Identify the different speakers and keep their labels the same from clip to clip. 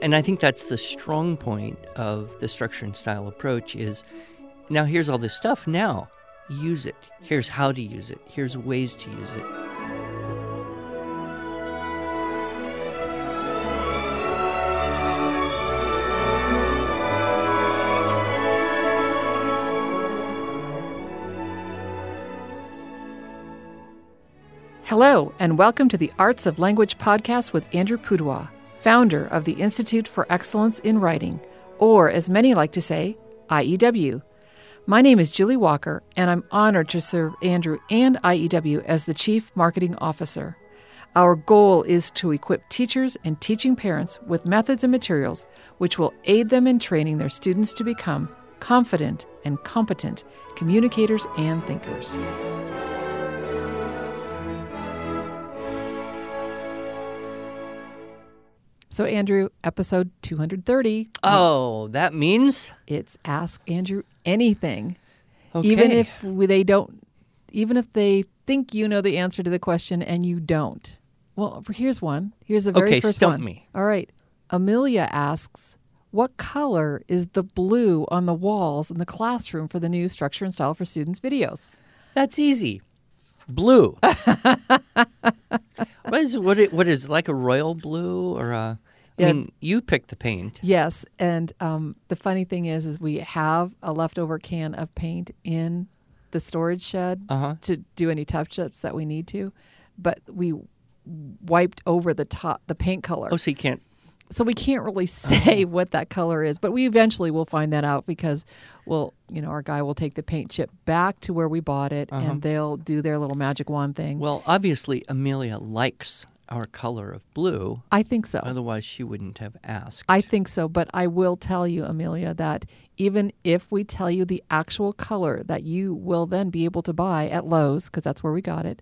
Speaker 1: And I think that's the strong point of the structure and style approach is, now here's all this stuff, now use it. Here's how to use it. Here's ways to use it.
Speaker 2: Hello, and welcome to the Arts of Language podcast with Andrew Pudewa, founder of the Institute for Excellence in Writing, or as many like to say, IEW. My name is Julie Walker, and I'm honored to serve Andrew and IEW as the Chief Marketing Officer. Our goal is to equip teachers and teaching parents with methods and materials which will aid them in training their students to become confident and competent communicators and thinkers. So, Andrew, episode 230.
Speaker 1: Oh, that means?
Speaker 2: It's Ask Andrew Anything.
Speaker 1: Okay.
Speaker 2: Even if they think you know the answer to the question and you don't. Well, here's one. Here's the very first one.
Speaker 1: Okay, stump me.
Speaker 2: All right. Amelia asks, what color is the blue on the walls in the classroom for the new Structure and Style for Students videos?
Speaker 1: That's easy. Blue. What is like a royal blue or a... I mean, you picked the paint.
Speaker 2: Yes, and the funny thing is we have a leftover can of paint in the storage shed to do any touch-ups that we need to, but we wiped over the paint color.
Speaker 1: Oh, so you can't...
Speaker 2: So we can't really say what that color is, but we eventually will find that out because our guy will take the paint chip back to where we bought it, and they'll do their little magic wand thing.
Speaker 1: Well, obviously, Amelia likes our color of blue.
Speaker 2: I think so.
Speaker 1: Otherwise, she wouldn't have asked.
Speaker 2: I think so, but I will tell you, Amelia, that even if we tell you the actual color that you will then be able to buy at Lowe's, because that's where we got it,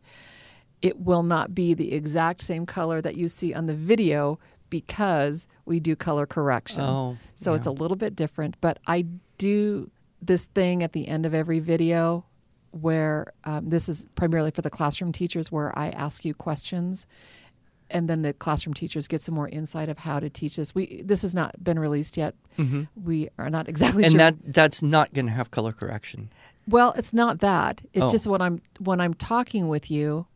Speaker 2: it will not be the exact same color that you see on the video because we do color correction.
Speaker 1: Oh,
Speaker 2: so
Speaker 1: yeah.
Speaker 2: It's a little bit different, but I do this thing at the end of every video where this is primarily for the classroom teachers where I ask you questions. And then the classroom teachers get some more insight of how to teach this. This has not been released yet. Mm-hmm. We are not exactly sure.
Speaker 1: And that's not going to have color correction.
Speaker 2: Well, it's not that. It's just when I'm talking with you,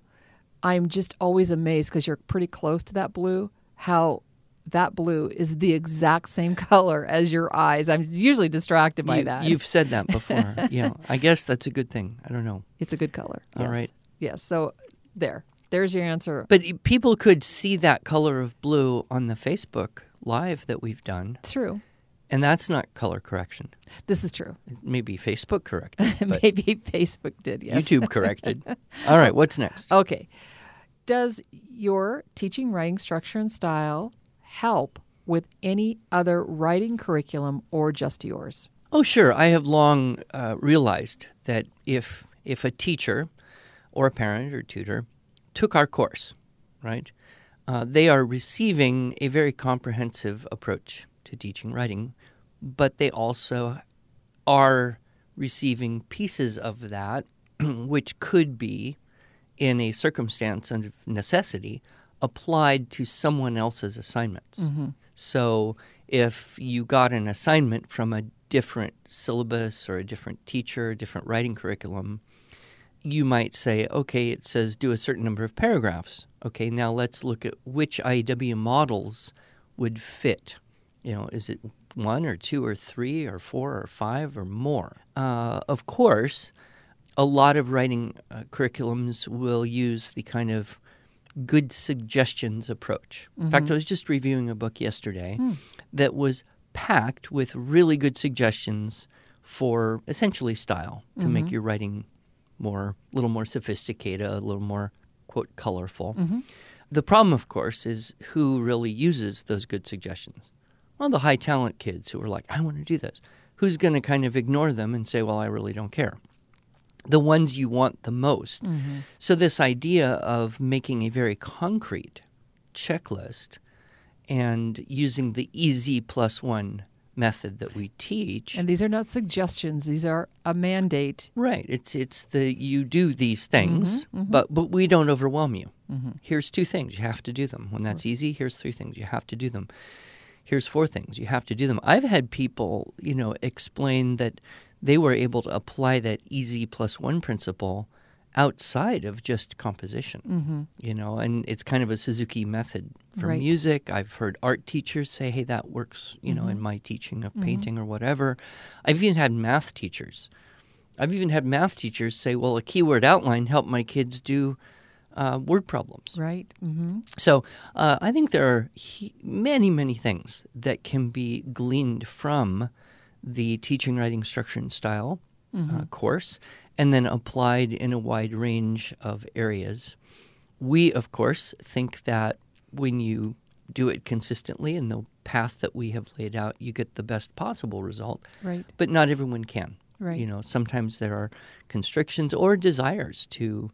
Speaker 2: I'm just always amazed because you're pretty close to that blue, how that blue is the exact same color as your eyes. I'm usually distracted by that.
Speaker 1: You've said that before. Yeah, I guess that's a good thing. I don't know.
Speaker 2: It's a good color.
Speaker 1: All
Speaker 2: yes.
Speaker 1: right.
Speaker 2: Yes. So there's your answer.
Speaker 1: But people could see that color of blue on the Facebook Live that we've done.
Speaker 2: True.
Speaker 1: And that's not color correction.
Speaker 2: This is true.
Speaker 1: Maybe Facebook corrected. But
Speaker 2: Maybe Facebook did, yes.
Speaker 1: YouTube corrected. All right, what's next?
Speaker 2: Okay. Does your teaching writing structure and style help with any other writing curriculum or just yours?
Speaker 1: Oh, sure. I have long realized that if a teacher or a parent or tutor took our course, right, they are receiving a very comprehensive approach to teaching writing, but they also are receiving pieces of that which could be, in a circumstance of necessity, applied to someone else's assignments. Mm-hmm. So if you got an assignment from a different syllabus or a different teacher, a different writing curriculum, you might say, okay, it says do a certain number of paragraphs. Okay, now let's look at which IEW models would fit. Is it 1 or 2 or 3 or 4 or 5 or more? Of course, a lot of writing curriculums will use the kind of good suggestions approach. Mm-hmm. In fact, I was just reviewing a book yesterday that was packed with really good suggestions for essentially style to make your writing a little more sophisticated, a little more, quote, colorful. Mm-hmm. The problem, of course, is who really uses those good suggestions. Well, the high talent kids who are like, I want to do this. Who's going to kind of ignore them and say, well, I really don't care? The ones you want the most. Mm-hmm. So this idea of making a very concrete checklist and using the EZ+1 method that we teach.
Speaker 2: And these are not suggestions. These are a mandate.
Speaker 1: Right. It's the you do these things, but we don't overwhelm you. Mm-hmm. Here's 2 things. You have to do them. When that's easy, here's 3 things. You have to do them. here's 4 things. You have to do them. I've had people, explain that they were able to apply that easy +1 principle outside of just composition, and it's kind of a Suzuki method for
Speaker 2: Right.
Speaker 1: music. I've heard art teachers say, hey, that works, in my teaching of painting or whatever. I've even had math teachers say, well, a keyword outline helped my kids do word problems.
Speaker 2: Right. Mm-hmm.
Speaker 1: So I think there are many, many things that can be gleaned from the teaching, writing, structure, and style course, and then applied in a wide range of areas. We, of course, think that when you do it consistently in the path that we have laid out, you get the best possible result.
Speaker 2: Right.
Speaker 1: But not everyone can.
Speaker 2: Right.
Speaker 1: Sometimes there are constrictions or desires to,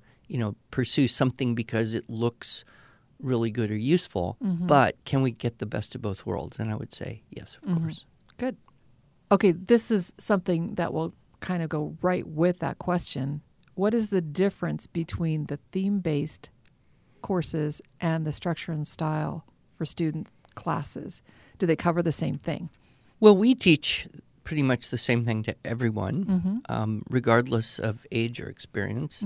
Speaker 1: pursue something because it looks really good or useful. But can we get the best of both worlds? And I would say yes, of course.
Speaker 2: Good. Okay, this is something that will kind of go right with that question. What is the difference between the theme-based courses and the structure and style for student classes? Do they cover the same thing?
Speaker 1: Well, we teach pretty much the same thing to everyone, regardless of age or experience.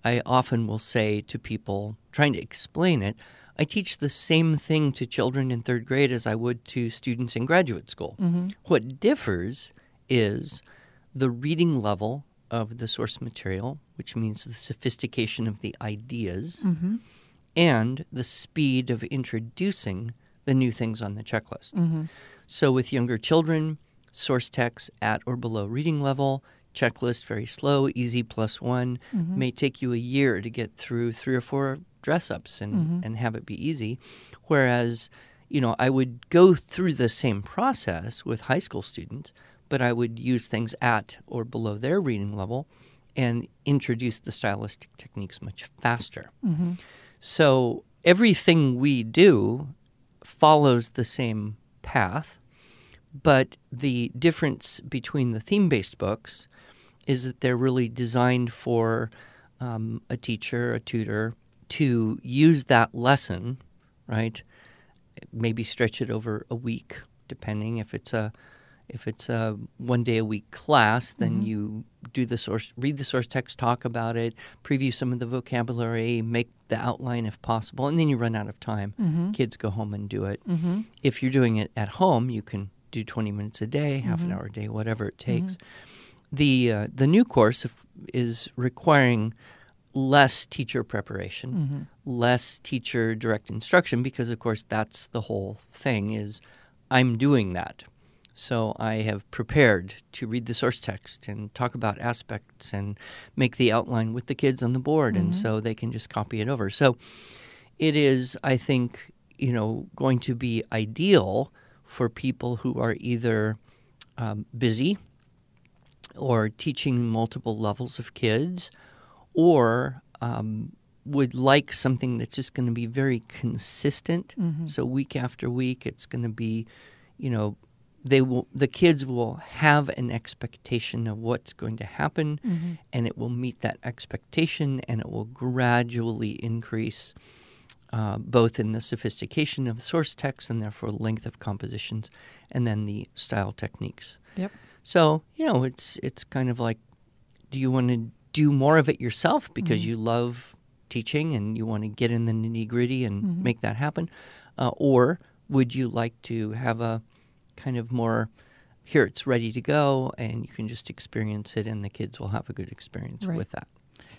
Speaker 1: I often will say to people, trying to explain it, I teach the same thing to children in 3rd grade as I would to students in graduate school. What differs is the reading level of the source material, which means the sophistication of the ideas, and the speed of introducing the new things on the checklist. So with younger children, source text at or below reading level, checklist very slow, easy +1, may take you a year to get through 3 or 4 dress-ups and have it be easy. Whereas, I would go through the same process with high school students, but I would use things at or below their reading level and introduce the stylistic techniques much faster. So everything we do follows the same path, but the difference between the theme-based books is that they're really designed for a teacher, a tutor, to use that lesson, right? Maybe stretch it over a week, depending. If it's a 1 day a week class, then you do read the source text, talk about it, preview some of the vocabulary, make the outline if possible, and then you run out of time. Kids go home and do it. If you're doing it at home, you can do 20 minutes a day, half an hour a day, whatever it takes. The new course is requiring less teacher preparation, less teacher direct instruction, because, of course, that's the whole thing is I'm doing that. So I have prepared to read the source text and talk about aspects and make the outline with the kids on the board, and so they can just copy it over. So it is, I think, going to be ideal for people who are either busy or teaching multiple levels of kids, or would like something that's just going to be very consistent. So week after week, it's going to be, the kids will have an expectation of what's going to happen, and it will meet that expectation, and it will gradually increase both in the sophistication of source text and therefore length of compositions, and then the style techniques.
Speaker 2: Yep.
Speaker 1: So, it's kind of like, do you want to do more of it yourself because you love teaching and you want to get in the nitty-gritty and make that happen? Or would you like to have a kind of more, here it's ready to go and you can just experience it and the kids will have a good experience with that?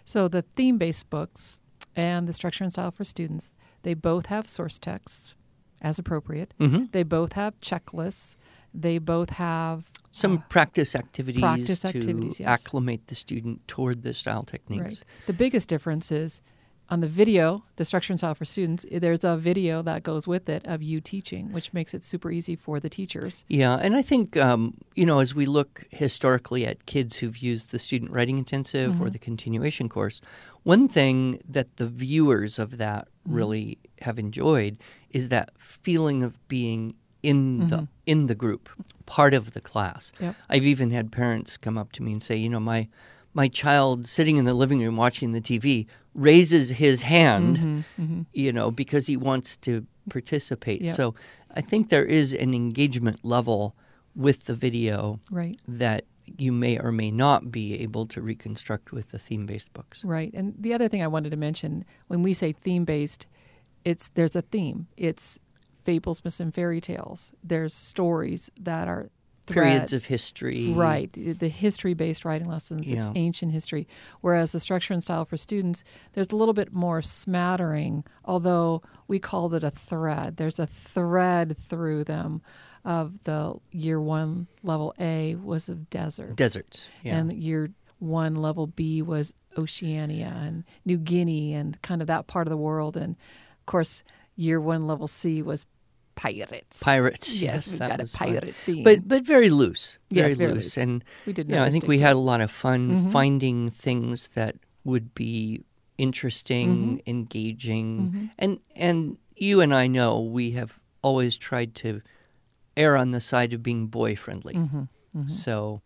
Speaker 2: So the theme-based books and the structure and style for students, they both have source texts as appropriate. They both have checklists. They both have
Speaker 1: some practice activities to
Speaker 2: yes.
Speaker 1: acclimate the student toward the style techniques.
Speaker 2: Right. The biggest difference is on the video, the structure and style for students, there's a video that goes with it of you teaching, which makes it super easy for the teachers.
Speaker 1: Yeah, and I think, as we look historically at kids who've used the student writing intensive or the continuation course, one thing that the viewers of that really have enjoyed is that feeling of being in the group, part of the class.
Speaker 2: Yep.
Speaker 1: I've even had parents come up to me and say, my my child sitting in the living room watching the TV raises his hand, because he wants to participate.
Speaker 2: Yep.
Speaker 1: So I think there is an engagement level with the video that you may or may not be able to reconstruct with the theme-based books.
Speaker 2: Right. And the other thing I wanted to mention, when we say theme-based, there's a theme. It's fables, myths, and fairy tales. There's stories that are
Speaker 1: periods of history.
Speaker 2: Right. The history-based writing lessons, it's ancient history. Whereas the structure and style for students, there's a little bit more smattering, although we called it a thread. There's a thread through them of the year 1 level A was of deserts.
Speaker 1: Deserts, yeah.
Speaker 2: And year 1 level B was Oceania and New Guinea and kind of that part of the world. And, of course, year 1 level C was pirates.
Speaker 1: Pirates,
Speaker 2: yes. We've got a pirate theme.
Speaker 1: But very loose.
Speaker 2: Very loose.
Speaker 1: And
Speaker 2: we did
Speaker 1: I think we had a lot of fun finding things that would be interesting, engaging. And you and I know we have always tried to err on the side of being boy-friendly. So,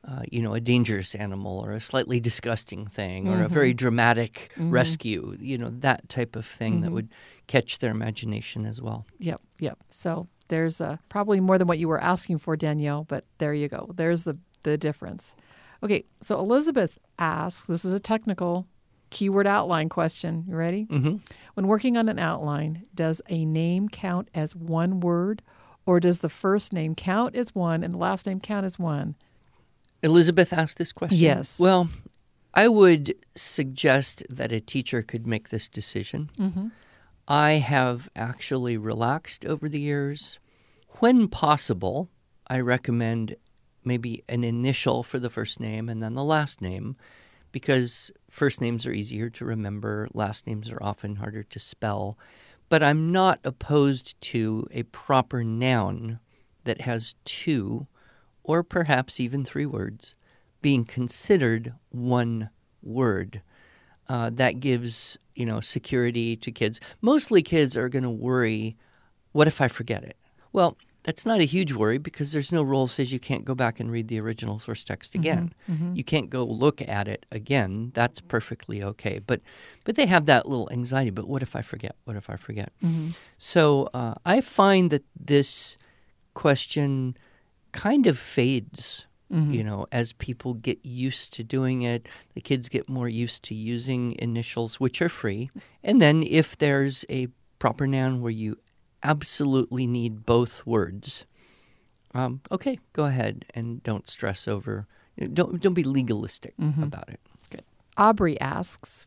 Speaker 1: a dangerous animal or a slightly disgusting thing or a very dramatic rescue, that type of thing that would catch their imagination as well.
Speaker 2: Yep. So there's probably more than what you were asking for, Danielle, but there you go. There's the difference. Okay, so Elizabeth asks, this is a technical keyword outline question. You ready? When working on an outline, does a name count as one word, or does the first name count as one and the last name count as one?
Speaker 1: Elizabeth asked this question?
Speaker 2: Yes.
Speaker 1: Well, I would suggest that a teacher could make this decision. I have actually relaxed over the years. When possible, I recommend maybe an initial for the first name and then the last name, because first names are easier to remember, last names are often harder to spell. But I'm not opposed to a proper noun that has 2 or perhaps even 3 words being considered one word. That gives, security to kids. Mostly kids are going to worry, what if I forget it? Well, that's not a huge worry because there's no rule that says you can't go back and read the original source text again. You can't go look at it again. That's perfectly okay. But they have that little anxiety. But what if I forget? What if I forget? So I find that this question kind of fades, as people get used to doing it. The kids get more used to using initials, which are free. And then if there's a proper noun where you absolutely need both words, okay, go ahead and don't stress over. Don't be legalistic about it.
Speaker 2: Good. Aubrey asks,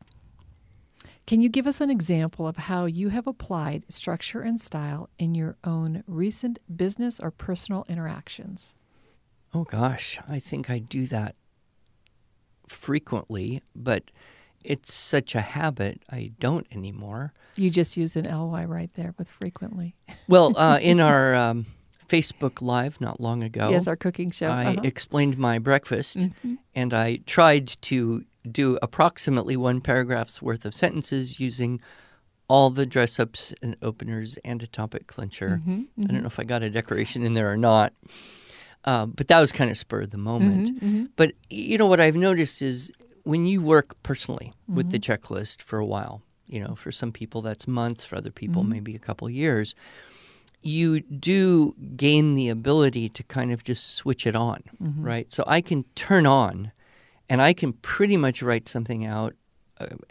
Speaker 2: can you give us an example of how you have applied structure and style in your own recent business or personal interactions?
Speaker 1: Oh gosh, I think I do that frequently, but it's such a habit, I don't anymore.
Speaker 2: You just used an LY right there with frequently.
Speaker 1: Well, in our Facebook Live not long ago,
Speaker 2: yes, our cooking show,
Speaker 1: I explained my breakfast, and I tried to do approximately 1 paragraph's worth of sentences using all the dress-ups and openers and a topic clincher. I don't know if I got a decoration in there or not, but that was kind of spur of the moment. But, what I've noticed is when you work personally with the checklist for a while, for some people that's months, for other people maybe a couple years, you do gain the ability to kind of just switch it on, right? So I can turn on and I can pretty much write something out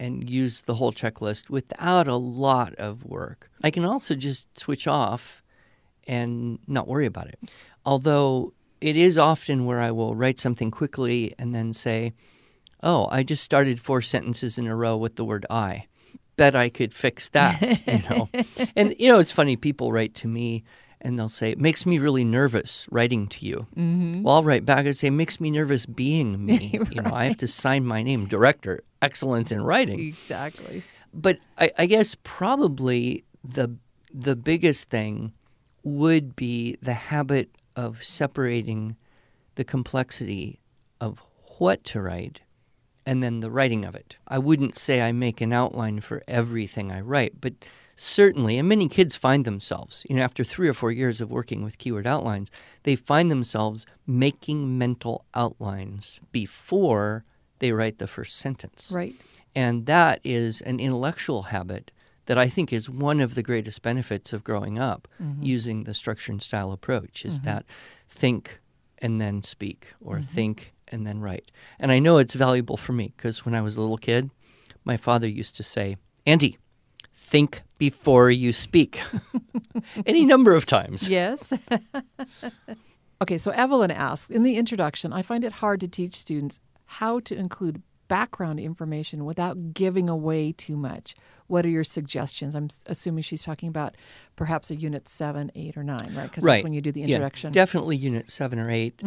Speaker 1: and use the whole checklist without a lot of work. I can also just switch off and not worry about it. Although it is often where I will write something quickly and then say, oh, I just started 4 sentences in a row with the word I. Bet I could fix that, And, it's funny, people write to me and they'll say, it makes me really nervous writing to you. Well, I'll write back and say, it makes me nervous being me.
Speaker 2: Right.
Speaker 1: I have to sign my name, Director, Excellence in Writing.
Speaker 2: Exactly.
Speaker 1: But I guess probably the biggest thing would be the habit of separating the complexity of what to write and then the writing of it. I wouldn't say I make an outline for everything I write, but certainly, and many kids find themselves, after 3 or 4 years of working with keyword outlines, they find themselves making mental outlines before they write the first sentence.
Speaker 2: Right.
Speaker 1: And that is an intellectual habit that I think is one of the greatest benefits of growing up using the structure and style approach, is that think and then speak, or think and then write. And I know it's valuable for me because when I was a little kid, my father used to say, Andy, think before you speak. Any number of times.
Speaker 2: Yes. Okay, so Evelyn asks, in the introduction, I find it hard to teach students how to include background information without giving away too much. What are your suggestions? I'm assuming she's talking about perhaps a unit 7, 8, or 9, right? Because that's when you do the introduction.
Speaker 1: Yeah, definitely unit 7 or 8.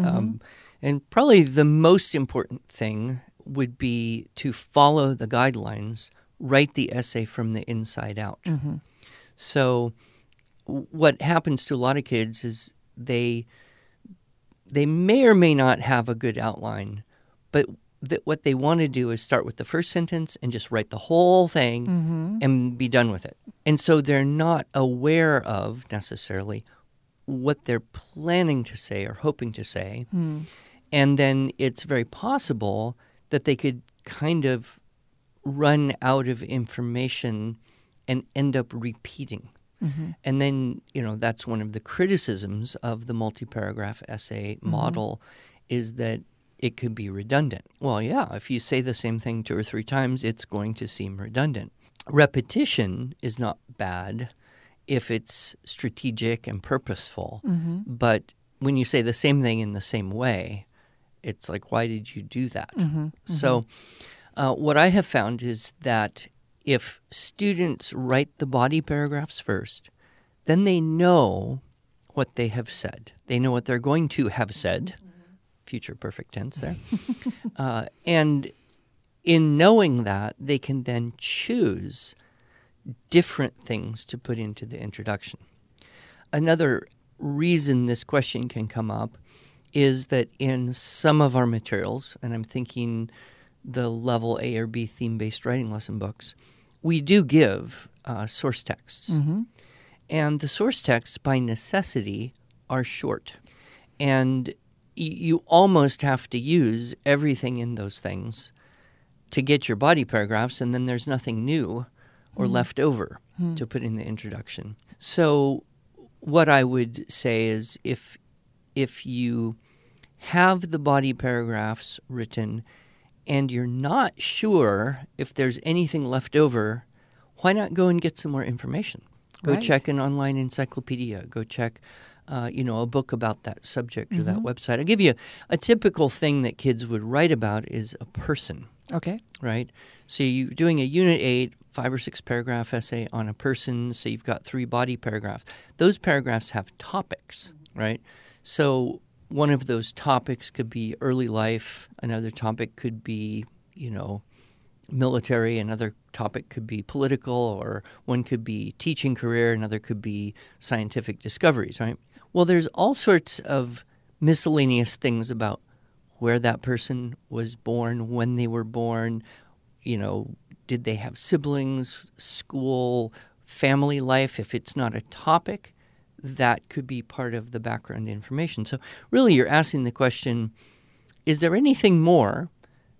Speaker 1: And probably the most important thing would be to follow the guidelines, write the essay from the inside out. So what happens to a lot of kids is they may or may not have a good outline, but what they want to do is start with the first sentence and just write the whole thing and be done with it. And so they're not aware of necessarily what they're planning to say or hoping to say. And then it's very possible that they could kind of run out of information and end up repeating. And then, that's one of the criticisms of the multi-paragraph essay model, is that it could be redundant. Well, yeah, if you say the same thing 2 or 3 times, it's going to seem redundant. Repetition is not bad if it's strategic and purposeful. But when you say the same thing in the same way, it's like, why did you do that? So what I have found is that if students write the body paragraphs first, then they know what they have said. They know what they're going to have said. Future perfect tense there. And in knowing that, they can then choose different things to put into the introduction. Another reason this question can come up is that in some of our materials, and I'm thinking the level A or B theme-based writing lesson books, we do give source texts. And the source texts, by necessity, are short. And you almost have to use everything in those things to get your body paragraphs, and then there's nothing new or left over to put in the introduction. So what I would say is if you have the body paragraphs written and you're not sure if there's anything left over, why not go and get some more information? Go check an online encyclopedia. Go check a book about that subject or that website. I'll give you a typical thing that kids would write about is a person.
Speaker 2: Okay.
Speaker 1: Right? So you're doing a Unit 8, 5 or 6 paragraph essay on a person, so you've got 3 body paragraphs. Those paragraphs have topics, right? So one of those topics could be early life. Another topic could be, military. Another topic could be political, or one could be teaching career. Another could be scientific discoveries, right? Well, there's all sorts of miscellaneous things about where that person was born, when they were born, did they have siblings, school, family life. If it's not a topic, that could be part of the background information. So really you're asking the question, is there anything more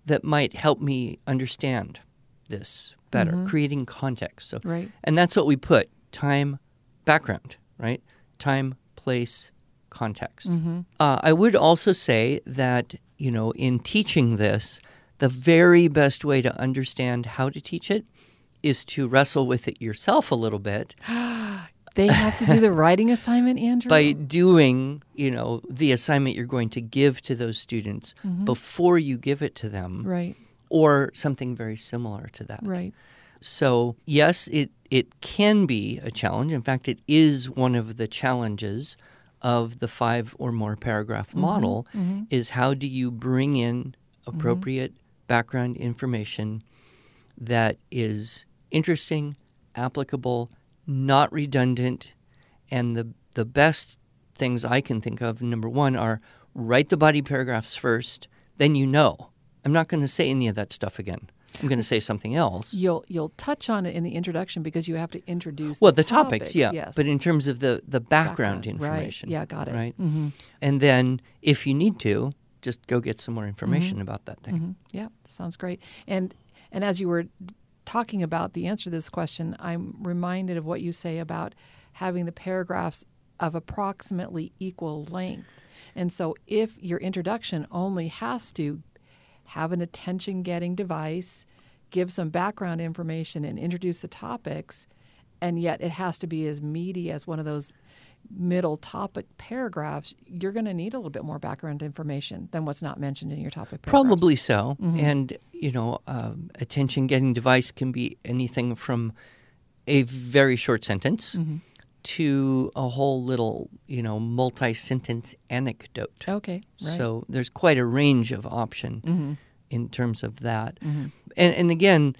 Speaker 1: that might help me understand this better, creating context? So, and that's what we put, time, background, right? Time, place, context. I would also say that, in teaching this, the very best way to understand how to teach it is to wrestle with it yourself a little bit.
Speaker 2: They have to do the writing assignment, Andrew?
Speaker 1: By doing, the assignment you're going to give to those students before you give it to them.
Speaker 2: Right.
Speaker 1: Or something very similar to that.
Speaker 2: Right.
Speaker 1: So, yes, it can be a challenge. In fact, it is one of the challenges of the 5 or more paragraph model is how do you bring in appropriate background information that is interesting, applicable, not redundant, and the best things I can think of, number 1, are write the body paragraphs first, then I'm not going to say any of that stuff again. I'm going to say something else.
Speaker 2: You'll touch on it in the introduction because you have to introduce
Speaker 1: the
Speaker 2: topic.
Speaker 1: Topics, yeah.
Speaker 2: Yes.
Speaker 1: But in terms of the background information.
Speaker 2: Right. Yeah, got it.
Speaker 1: Right? And then if you need to, just go get some more information about that thing.
Speaker 2: Yeah, sounds great. And as you were talking about the answer to this question, I'm reminded of what you say about having the paragraphs of approximately equal length. And so if your introduction only has to have an attention-getting device, give some background information, and introduce the topics, and yet it has to be as meaty as one of those middle topic paragraphs, you're going to need a little bit more background information than what's not mentioned in your topic paragraphs.
Speaker 1: Probably so. And, attention-getting device can be anything from a very short sentence to a whole little, multi-sentence anecdote.
Speaker 2: Okay, right.
Speaker 1: So there's quite a range of option in terms of that. And again,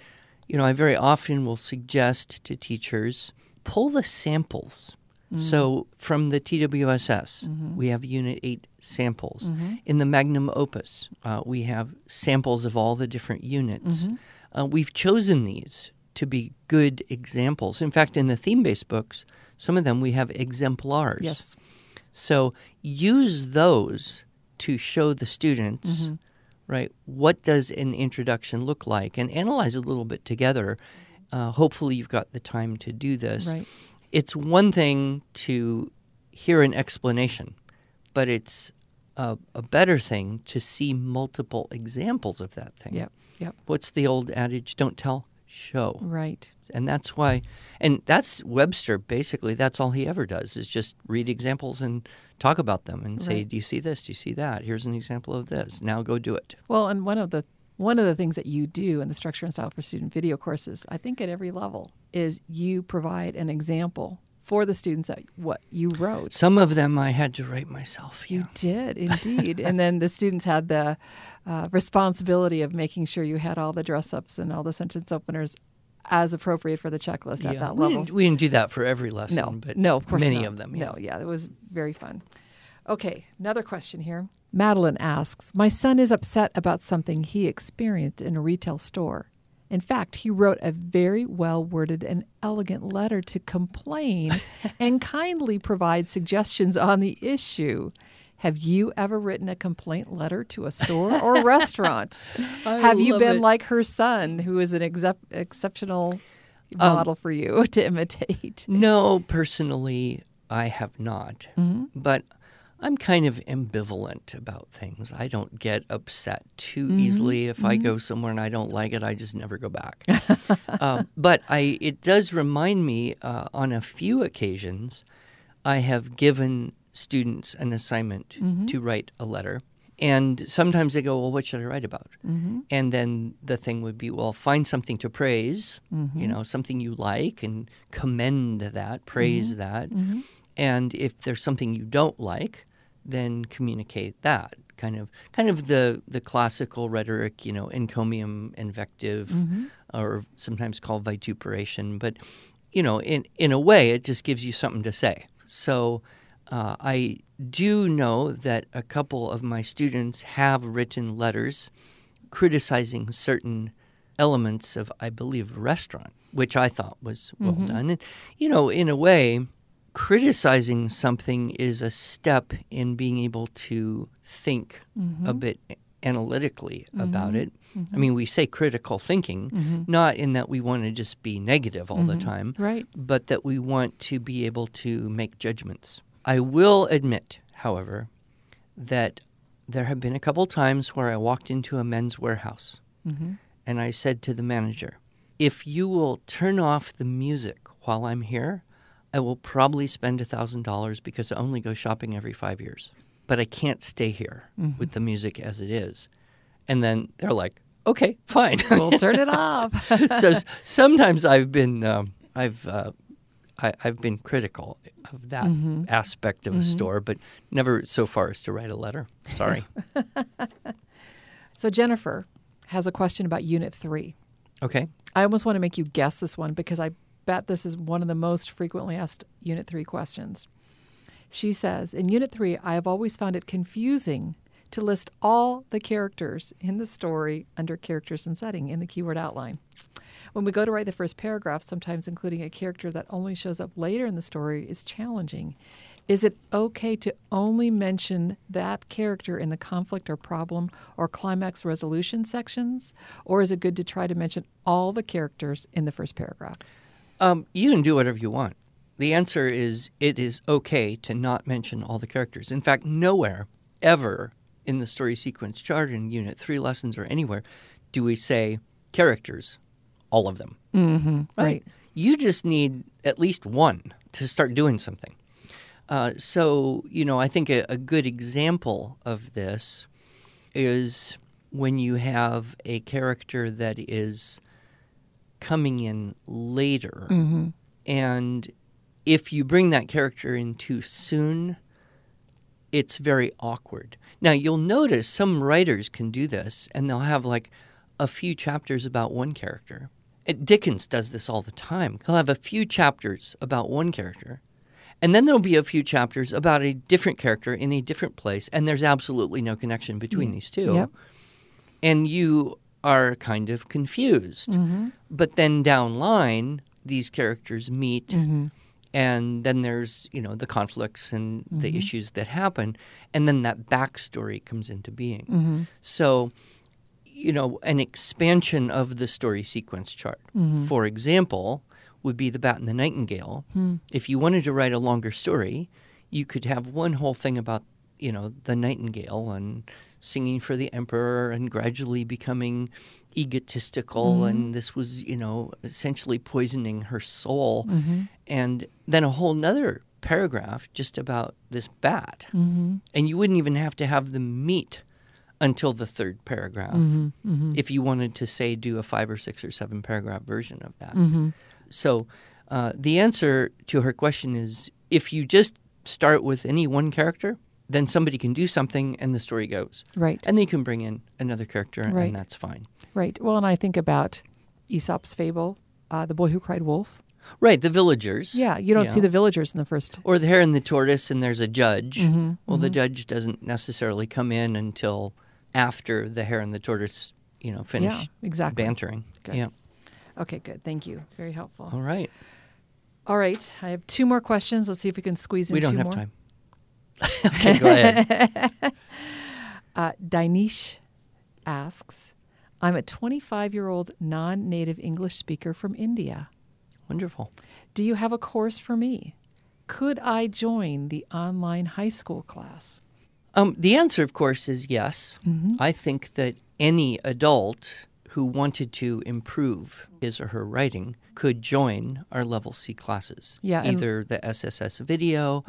Speaker 1: I very often will suggest to teachers, pull the samples. So from the TWSS, we have Unit 8 samples. In the Magnum Opus, we have samples of all the different units. We've chosen these to be good examples. In fact, in the theme-based books, some of them we have exemplars.
Speaker 2: Yes.
Speaker 1: So use those to show the students, right, what does an introduction look like, and analyze a little bit together. Hopefully you've got the time to do this.
Speaker 2: Right.
Speaker 1: It's one thing to hear an explanation, but it's a better thing to see multiple examples of that thing.
Speaker 2: Yep.
Speaker 1: What's the old adage? Don't tell, show.
Speaker 2: Right.
Speaker 1: And that's why, and that's Webster, basically, that's all he ever does is just read examples and talk about them and say, do you see this? Do you see that? Here's an example of this. Now go do it.
Speaker 2: Well, and one of the things that you do in the Structure and Style for Student video courses, I think at every level, is you provide an example for the students at what you wrote.
Speaker 1: Some of them I had to write myself.
Speaker 2: You did, indeed. And then the students had the responsibility of making sure you had all the dress-ups and all the sentence openers as appropriate for the checklist at that level.
Speaker 1: We didn't do that for every lesson, but
Speaker 2: no, of course
Speaker 1: many
Speaker 2: not.
Speaker 1: of them.
Speaker 2: No, it was very fun. Okay, another question here. Madeline asks, my son is upset about something he experienced in a retail store. In fact, he wrote a very well-worded and elegant letter to complain and kindly provide suggestions on the issue. Have you ever written a complaint letter to a store or restaurant? Have you been like her son, who is an exceptional model for you to imitate?
Speaker 1: No, personally, I have not. But I'm kind of ambivalent about things. I don't get upset too easily. If I go somewhere and I don't like it, I just never go back. But it does remind me on a few occasions, I have given students an assignment to write a letter. And sometimes they go, well, what should I write about? And then the thing would be, well, find something to praise, something you like, and commend that, praise that. And if there's something you don't like, then communicate that. Kind of the classical rhetoric, encomium, invective, or sometimes called vituperation. But, in a way, it just gives you something to say. So I do know that a couple of my students have written letters criticizing certain elements of, I believe, restaurant, which I thought was well done. And, in a way, criticizing something is a step in being able to think a bit analytically about it. I mean, we say critical thinking, not in that we want to just be negative all the time, but that we want to be able to make judgments. I will admit, however, that there have been a couple times where I walked into a Men's Warehouse and I said to the manager, if you will turn off the music while I'm here, I will probably spend $1,000 because I only go shopping every 5 years. But I can't stay here with the music as it is. And then they're like, okay, fine.
Speaker 2: We'll turn it off.
Speaker 1: So sometimes I've been I've been critical of that aspect of a store, but never so far as to write a letter. Sorry.
Speaker 2: So Jennifer has a question about Unit 3.
Speaker 1: Okay.
Speaker 2: I almost want to make you guess this one because I bet this is one of the most frequently asked Unit 3 questions. She says, in Unit 3, I have always found it confusing to list all the characters in the story under characters and setting in the keyword outline. When we go to write the first paragraph, sometimes including a character that only shows up later in the story is challenging. Is it okay to only mention that character in the conflict or problem or climax resolution sections? Or is it good to try to mention all the characters in the first paragraph?
Speaker 1: You can do whatever you want. The answer is it is okay to not mention all the characters. In fact, nowhere ever in the story sequence chart in Unit 3 lessons or anywhere do we say characters, all of them.
Speaker 2: Mm-hmm. Right.
Speaker 1: You just need at least one to start doing something. So, I think a good example of this is when you have a character that is coming in later.
Speaker 2: Mm-hmm.
Speaker 1: And if you bring that character in too soon, it's very awkward. Now, you'll notice some writers can do this, and they'll have like a few chapters about one character. Dickens does this all the time. He'll have a few chapters about one character, and then there'll be a few chapters about a different character in a different place, and there's absolutely no connection between these two.
Speaker 2: Yep.
Speaker 1: And you are kind of confused.
Speaker 2: Mm-hmm.
Speaker 1: But then down line, these characters meet,
Speaker 2: Mm-hmm.
Speaker 1: and then there's, the conflicts and the issues that happen, and then that backstory comes into being.
Speaker 2: Mm-hmm.
Speaker 1: So, an expansion of the story sequence chart, for example, would be The Bat and the Nightingale. If you wanted to write a longer story, you could have one whole thing about, the nightingale and singing for the emperor and gradually becoming egotistical, and this was, essentially poisoning her soul. And then a whole nother paragraph just about this bat. And you wouldn't even have to have them meet until the third paragraph if you wanted to, say, do a 5 or 6 or 7 paragraph version of that. So the answer to her question is, if you just start with any one character, then somebody can do something and the story goes.
Speaker 2: Right.
Speaker 1: And then you can bring in another character, and that's fine.
Speaker 2: Right. Well, and I think about Aesop's fable, The Boy Who Cried Wolf.
Speaker 1: Right, the villagers.
Speaker 2: Yeah, you don't see the villagers in the first.
Speaker 1: Or The Hare and the Tortoise, and there's a judge. Well, the judge doesn't necessarily come in until after the Hare and the Tortoise, finish bantering.
Speaker 2: Good.
Speaker 1: Yeah.
Speaker 2: Okay, good. Thank you. Very helpful.
Speaker 1: All right.
Speaker 2: All right. I have 2 more questions. Let's see if we can squeeze in 2 more.
Speaker 1: We don't have time. Okay, go ahead.
Speaker 2: Dinesh asks, I'm a 25-year-old non-native English speaker from India.
Speaker 1: Wonderful.
Speaker 2: Do you have a course for me? Could I join the online high school class?
Speaker 1: The answer, of course, is yes. I think that any adult who wanted to improve his or her writing could join our Level C classes.
Speaker 2: Yeah,
Speaker 1: either the SSS video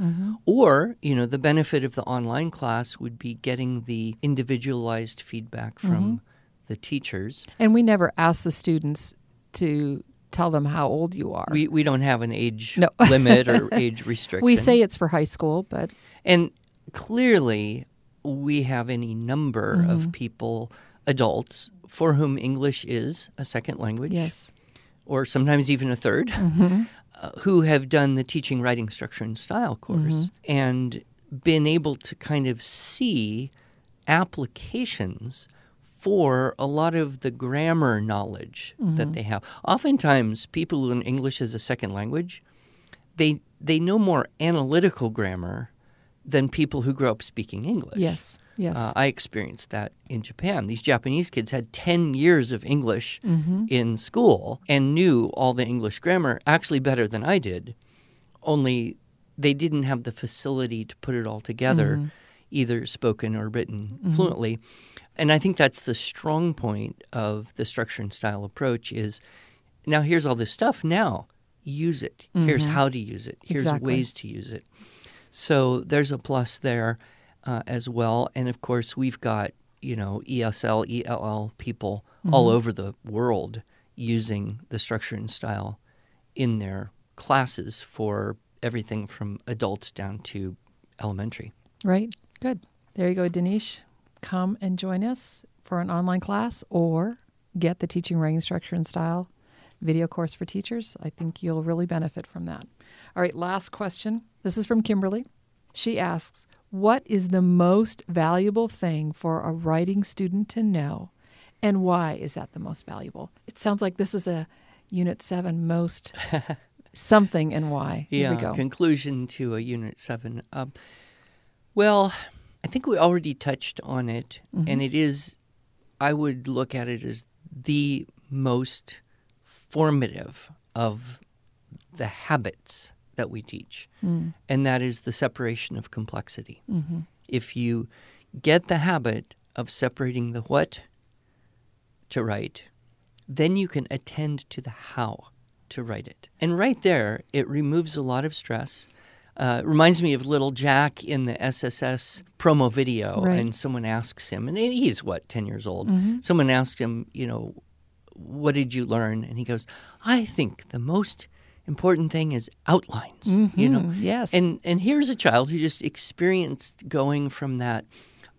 Speaker 1: or, the benefit of the online class would be getting the individualized feedback from the teachers.
Speaker 2: And we never ask the students to tell them how old you are.
Speaker 1: We don't have an age limit or age restriction.
Speaker 2: We say it's for high school, but...
Speaker 1: And clearly, we have any number of people, adults, for whom English is a second language.
Speaker 2: Yes.
Speaker 1: Or sometimes even a third, who have done the Teaching Writing Structure and Style course and been able to kind of see applications for a lot of the grammar knowledge that they have. Oftentimes, people who learn English as a second language, they know more analytical grammar than people who grew up speaking English.
Speaker 2: Yes, yes.
Speaker 1: I experienced that in Japan. These Japanese kids had 10 years of English in school and knew all the English grammar actually better than I did, only they didn't have the facility to put it all together, either spoken or written fluently. And I think that's the strong point of the structure and style approach is, now here's all this stuff, now use it. Here's how to use it. Here's ways to use it. So there's a plus there as well. And, of course, we've got, ESL, ELL people all over the world using the structure and style in their classes for everything from adults down to elementary.
Speaker 2: Right. Good. There you go, Dinesh. Come and join us for an online class or get the Teaching Writing Structure and Style video course for teachers. I think you'll really benefit from that. All right, last question. This is from Kimberly. She asks, what is the most valuable thing for a writing student to know, and why is that the most valuable? It sounds like this is a Unit 7 most something and why. Here
Speaker 1: Yeah,
Speaker 2: we go.
Speaker 1: conclusion to a Unit 7. Well, I think we already touched on it, and it is, I would look at it as the most formative of the habits that we teach, and that is the separation of complexity. If you get the habit of separating the what to write, then you can attend to the how to write it. And right there, it removes a lot of stress. Reminds me of little Jack in the SSS promo video,
Speaker 2: Right.
Speaker 1: and someone asks him, and he's, 10 years old? Someone asked him, what did you learn? And he goes, I think the most important thing is outlines,
Speaker 2: Yes.
Speaker 1: And here's a child who just experienced going from that,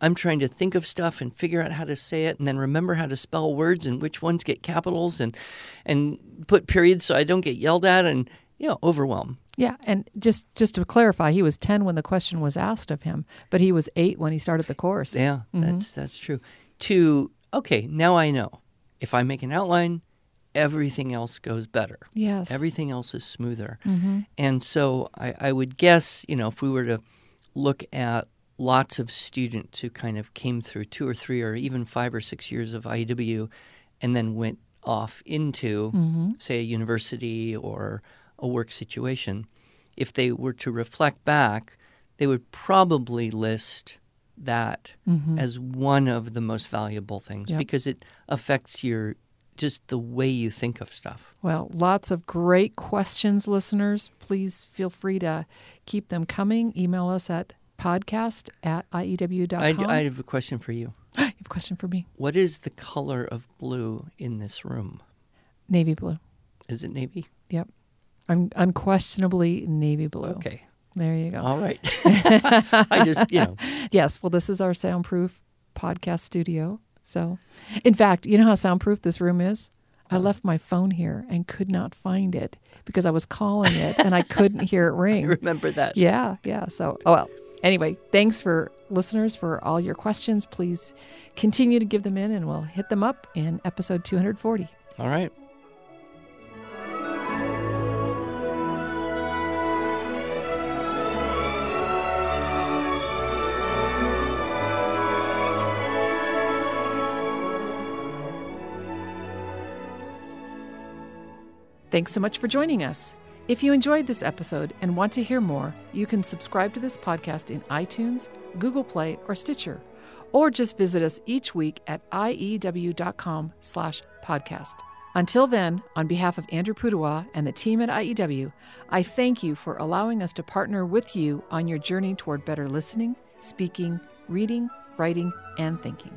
Speaker 1: I'm trying to think of stuff and figure out how to say it and then remember how to spell words and which ones get capitals and put periods so I don't get yelled at and, overwhelm.
Speaker 2: Yeah, and just to clarify, he was 10 when the question was asked of him, but he was 8 when he started the course.
Speaker 1: Yeah, that's true. Okay, now I know. If I make an outline, everything else goes better.
Speaker 2: Yes.
Speaker 1: Everything else is smoother. And so I would guess, if we were to look at lots of students who kind of came through 2 or 3 or even 5 or 6 years of IEW and then went off into, say, a university or a work situation, if they were to reflect back, they would probably list that as one of the most valuable things because it affects just the way you think of stuff.
Speaker 2: Well, lots of great questions, listeners. Please feel free to keep them coming. Email us at podcast@iew.com.
Speaker 1: I have a question for you.
Speaker 2: You have a question for me?
Speaker 1: What is the color of blue in this room?
Speaker 2: Navy blue.
Speaker 1: Is it navy?
Speaker 2: Yep. Unquestionably navy blue.
Speaker 1: Okay.
Speaker 2: There you go.
Speaker 1: All right. I just,
Speaker 2: Yes. Well, this is our soundproof podcast studio. So, in fact, you know how soundproof this room is? I left my phone here and could not find it because I was calling it and I couldn't hear it ring.
Speaker 1: I remember that.
Speaker 2: Yeah. So, anyway, thanks for listeners for all your questions. Please continue to give them in and we'll hit them up in episode 240.
Speaker 1: All right.
Speaker 2: Thanks so much for joining us. If you enjoyed this episode and want to hear more, you can subscribe to this podcast in iTunes, Google Play, or Stitcher, or just visit us each week at iew.com/podcast. Until then, on behalf of Andrew Pudewa and the team at IEW, I thank you for allowing us to partner with you on your journey toward better listening, speaking, reading, writing, and thinking.